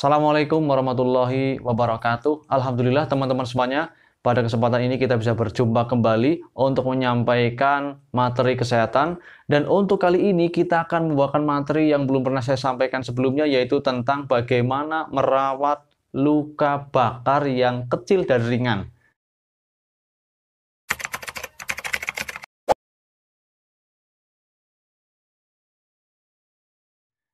Assalamualaikum warahmatullahi wabarakatuh. Alhamdulillah teman-teman semuanya, pada kesempatan ini kita bisa berjumpa kembali untuk menyampaikan materi kesehatan. Dan untuk kali ini kita akan membawakan materi yang belum pernah saya sampaikan sebelumnya, yaitu tentang bagaimana merawat luka bakar yang kecil dan ringan.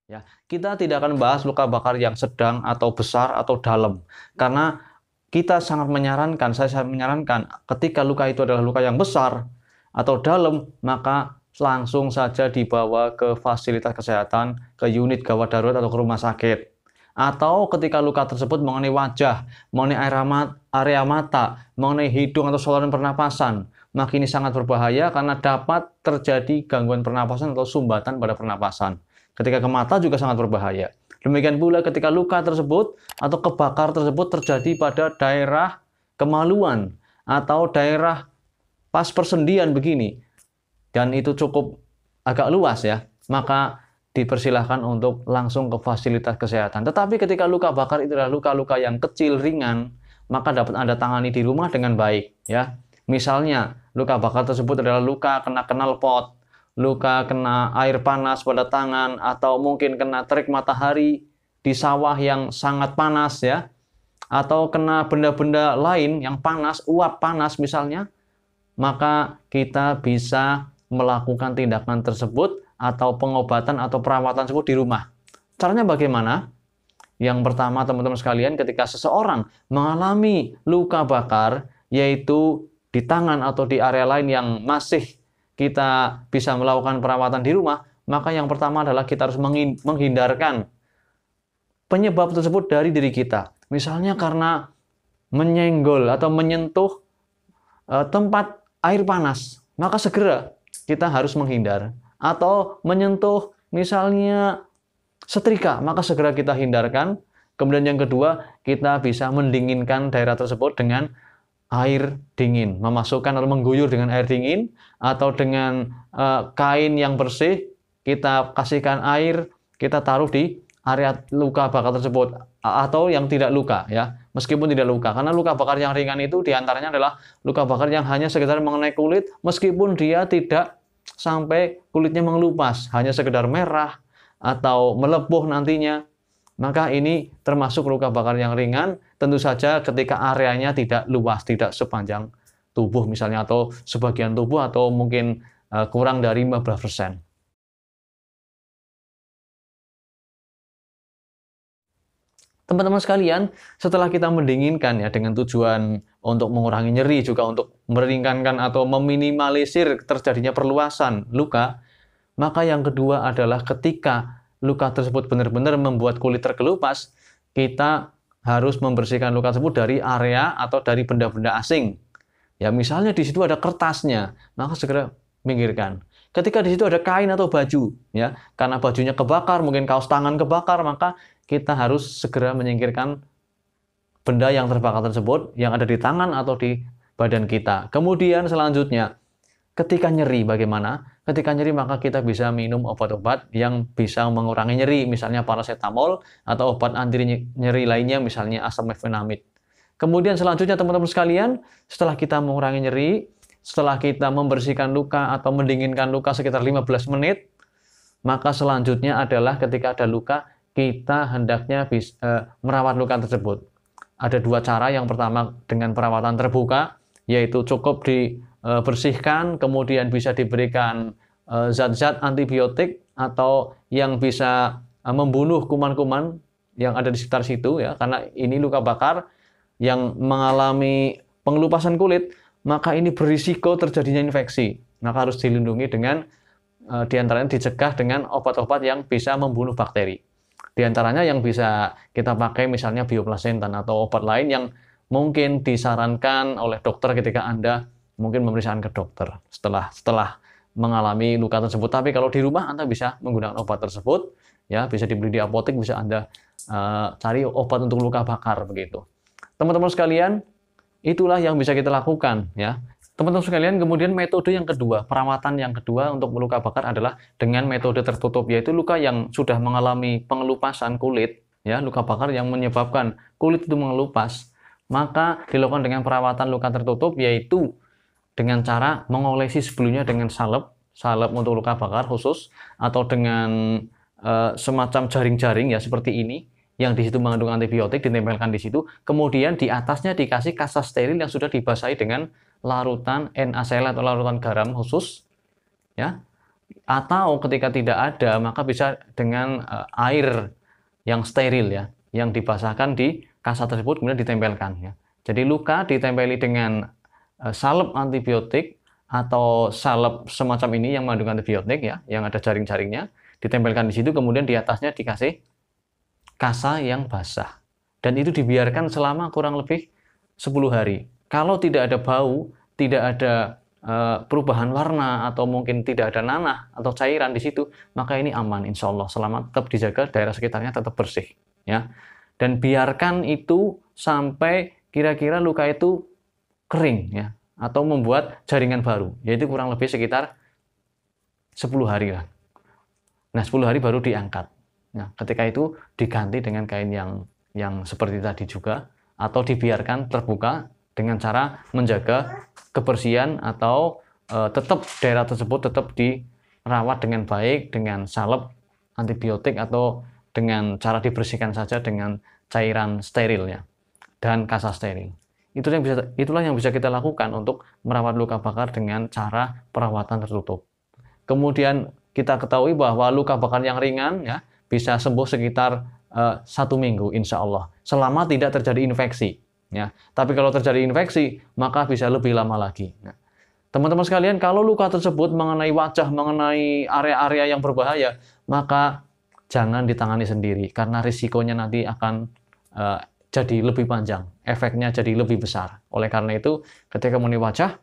Ya, kita tidak akan bahas luka bakar yang sedang atau besar atau dalam, karena kita sangat menyarankan, saya menyarankan ketika luka itu adalah luka yang besar atau dalam, maka langsung saja dibawa ke fasilitas kesehatan, ke unit gawat darurat atau ke rumah sakit. Atau ketika luka tersebut mengenai wajah, mengenai area mata, mengenai hidung atau saluran pernapasan, maka ini sangat berbahaya karena dapat terjadi gangguan pernapasan atau sumbatan pada pernapasan. Ketika ke mata juga sangat berbahaya. Demikian pula ketika luka tersebut atau kebakar tersebut terjadi pada daerah kemaluan atau daerah pas persendian begini, dan itu cukup agak luas ya, maka dipersilahkan untuk langsung ke fasilitas kesehatan. Tetapi ketika luka bakar itu adalah luka-luka yang kecil, ringan, maka dapat Anda tangani di rumah dengan baik ya. Misalnya, luka bakar tersebut adalah luka kena knalpot, luka kena air panas pada tangan, atau mungkin kena terik matahari di sawah yang sangat panas ya, atau kena benda-benda lain yang panas, uap panas misalnya, maka kita bisa melakukan tindakan tersebut atau pengobatan atau perawatan tersebut di rumah. Caranya bagaimana? Yang pertama teman-teman sekalian, ketika seseorang mengalami luka bakar, yaitu di tangan atau di area lain yang masih kita bisa melakukan perawatan di rumah, maka yang pertama adalah kita harus menghindarkan penyebab tersebut dari diri kita. Misalnya karena menyenggol atau menyentuh tempat air panas, maka segera kita harus menghindar. Atau menyentuh misalnya setrika, maka segera kita hindarkan. Kemudian yang kedua, kita bisa mendinginkan daerah tersebut dengan air dingin, memasukkan atau mengguyur dengan air dingin, atau dengan kain yang bersih, kita kasihkan air, kita taruh di area luka bakar tersebut, atau yang tidak luka ya, meskipun tidak luka, karena luka bakar yang ringan itu diantaranya adalah luka bakar yang hanya sekedar mengenai kulit, meskipun dia tidak sampai kulitnya mengelupas, hanya sekedar merah atau melepuh nantinya, maka ini termasuk luka bakar yang ringan. Tentu saja ketika areanya tidak luas, tidak sepanjang tubuh misalnya, atau sebagian tubuh, atau mungkin kurang dari 15%. Teman-teman sekalian, setelah kita mendinginkan ya dengan tujuan untuk mengurangi nyeri, juga untuk meringankan atau meminimalisir terjadinya perluasan luka, maka yang kedua adalah ketika luka tersebut benar-benar membuat kulit terkelupas, kita harus membersihkan luka tersebut dari area atau dari benda-benda asing. Ya, misalnya di situ ada kertasnya, maka segera minggirkan. Ketika di situ ada kain atau baju, ya, karena bajunya kebakar, mungkin kaos tangan kebakar, maka kita harus segera menyingkirkan benda yang terbakar tersebut yang ada di tangan atau di badan kita. Kemudian selanjutnya, ketika nyeri bagaimana? Ketika nyeri maka kita bisa minum obat-obat yang bisa mengurangi nyeri, misalnya paracetamol, atau obat anti nyeri lainnya, misalnya asam mefenamid. Kemudian selanjutnya teman-teman sekalian, setelah kita mengurangi nyeri, setelah kita membersihkan luka atau mendinginkan luka sekitar 15 menit, maka selanjutnya adalah ketika ada luka, kita hendaknya merawat luka tersebut. Ada dua cara. Yang pertama dengan perawatan terbuka, yaitu cukup dibersihkan, kemudian bisa diberikan zat-zat antibiotik atau yang bisa membunuh kuman-kuman yang ada di sekitar situ ya, karena ini luka bakar yang mengalami pengelupasan kulit, maka ini berisiko terjadinya infeksi, maka harus dilindungi dengan diantaranya dicegah dengan obat-obat yang bisa membunuh bakteri. Diantaranya yang bisa kita pakai misalnya bioplasentan atau obat lain yang mungkin disarankan oleh dokter ketika Anda mungkin pemeriksaan ke dokter setelah mengalami luka tersebut. Tapi kalau di rumah Anda bisa menggunakan obat tersebut, ya, bisa dibeli di apotek, bisa Anda cari obat untuk luka bakar begitu. Teman-teman sekalian, itulah yang bisa kita lakukan ya. Teman-teman sekalian, kemudian metode yang kedua, perawatan yang kedua untuk luka bakar adalah dengan metode tertutup, yaitu luka yang sudah mengalami pengelupasan kulit ya, luka bakar yang menyebabkan kulit itu mengelupas, maka dilakukan dengan perawatan luka tertutup, yaitu dengan cara mengolesi sebelumnya dengan salep untuk luka bakar khusus, atau dengan semacam jaring-jaring ya seperti ini, yang di situ mengandung antibiotik, ditempelkan di situ, kemudian di atasnya dikasih kasa steril yang sudah dibasahi dengan larutan NaCl atau larutan garam khusus, ya. Atau ketika tidak ada, maka bisa dengan air yang steril ya, yang dibasahkan di kasa tersebut kemudian ditempelkan ya. Jadi luka ditempeli dengan salep antibiotik atau salep semacam ini yang mengandung antibiotik ya, yang ada jaring-jaringnya, ditempelkan di situ, kemudian di atasnya dikasih kasa yang basah. Dan itu dibiarkan selama kurang lebih 10 hari. Kalau tidak ada bau, tidak ada perubahan warna, atau mungkin tidak ada nanah atau cairan di situ, maka ini aman, insya Allah. Selama tetap dijaga daerah sekitarnya tetap bersih, ya. Dan biarkan itu sampai kira-kira luka itu kering, ya, atau membuat jaringan baru, yaitu kurang lebih sekitar 10 hari lah. Nah, 10 hari baru diangkat. Nah, ketika itu diganti dengan kain yang seperti tadi juga, atau dibiarkan terbuka dengan cara menjaga kebersihan, atau tetap daerah tersebut tetap dirawat dengan baik dengan salep antibiotik, atau dengan cara dibersihkan saja dengan cairan steril ya, dan kasa steril. Itulah yang bisa kita lakukan untuk merawat luka bakar dengan cara perawatan tertutup. Kemudian kita ketahui bahwa luka bakar yang ringan ya bisa sembuh sekitar 1 minggu insya Allah, selama tidak terjadi infeksi. Ya, tapi kalau terjadi infeksi, maka bisa lebih lama lagi. Nah, teman-teman sekalian, kalau luka tersebut mengenai wajah, mengenai area-area yang berbahaya, maka jangan ditangani sendiri, karena risikonya nanti akan jadi lebih panjang, efeknya jadi lebih besar. Oleh karena itu, ketika mengenai wajah,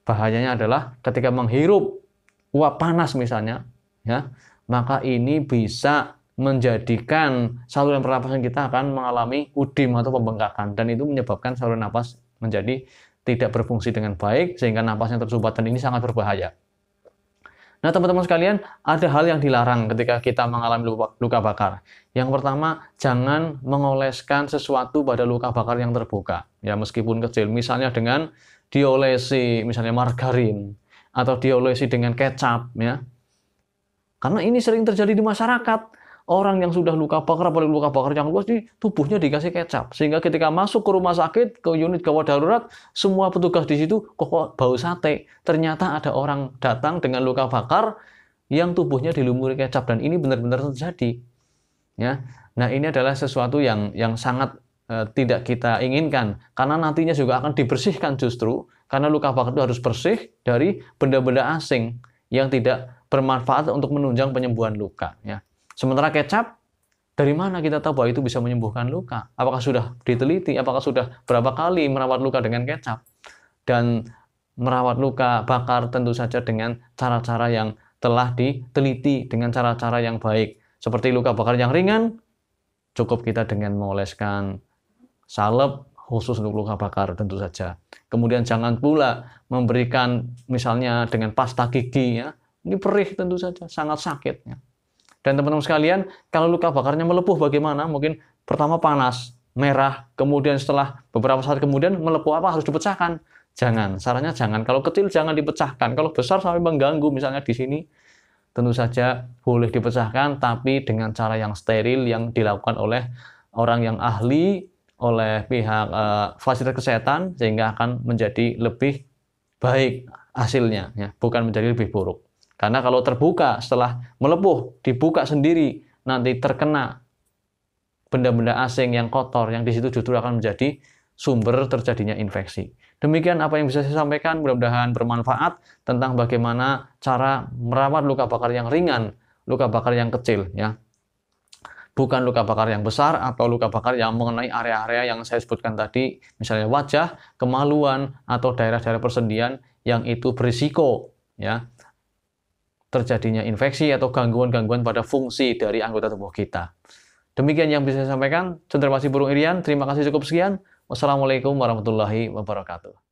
bahayanya adalah ketika menghirup uap panas misalnya, ya, maka ini bisa menjadikan saluran pernapasan kita akan mengalami udim atau pembengkakan, dan itu menyebabkan saluran napas menjadi tidak berfungsi dengan baik, sehingga napasnya tersumbat, dan ini sangat berbahaya. Nah, teman-teman sekalian, ada hal yang dilarang ketika kita mengalami luka bakar. Yang pertama, jangan mengoleskan sesuatu pada luka bakar yang terbuka, ya, meskipun kecil, misalnya dengan diolesi misalnya margarin, atau diolesi dengan kecap, ya. Karena ini sering terjadi di masyarakat. Orang yang sudah luka bakar, apalagi luka bakar yang luas, di tubuhnya dikasih kecap. Sehingga ketika masuk ke rumah sakit, ke unit gawat darurat, semua petugas di situ kok bau sate. Ternyata ada orang datang dengan luka bakar yang tubuhnya dilumuri kecap, dan ini benar-benar terjadi. Ya. Nah, ini adalah sesuatu yang sangat tidak kita inginkan, karena nantinya juga akan dibersihkan justru, karena luka bakar itu harus bersih dari benda-benda asing yang tidak bermanfaat untuk menunjang penyembuhan luka. Ya. Sementara kecap, dari mana kita tahu bahwa itu bisa menyembuhkan luka? Apakah sudah diteliti? Apakah sudah berapa kali merawat luka dengan kecap? Dan merawat luka bakar tentu saja dengan cara-cara yang telah diteliti, dengan cara-cara yang baik. Seperti luka bakar yang ringan, cukup kita dengan mengoleskan salep khusus untuk luka bakar tentu saja. Kemudian jangan pula memberikan misalnya dengan pasta gigi, ya. Ini perih tentu saja, sangat sakit. Ya. Dan teman-teman sekalian, kalau luka bakarnya melepuh bagaimana? Mungkin pertama panas, merah, kemudian setelah beberapa saat kemudian melepuh, apa harus dipecahkan? Jangan, sarannya jangan. Kalau kecil jangan dipecahkan. Kalau besar sampai mengganggu, misalnya di sini, tentu saja boleh dipecahkan, tapi dengan cara yang steril, yang dilakukan oleh orang yang ahli, oleh pihak fasilitas kesehatan, sehingga akan menjadi lebih baik hasilnya, ya, bukan menjadi lebih buruk. Karena kalau terbuka setelah melepuh, dibuka sendiri, nanti terkena benda-benda asing yang kotor, yang di situ justru akan menjadi sumber terjadinya infeksi. Demikian apa yang bisa saya sampaikan, mudah-mudahan bermanfaat tentang bagaimana cara merawat luka bakar yang ringan, luka bakar yang kecil, ya. Bukan luka bakar yang besar atau luka bakar yang mengenai area-area yang saya sebutkan tadi, misalnya wajah, kemaluan, atau daerah-daerah persendian yang itu berisiko, ya, terjadinya infeksi atau gangguan-gangguan pada fungsi dari anggota tubuh kita. Demikian yang bisa saya sampaikan. Cenderawasih Burung Irian, terima kasih, cukup sekian. Wassalamualaikum warahmatullahi wabarakatuh.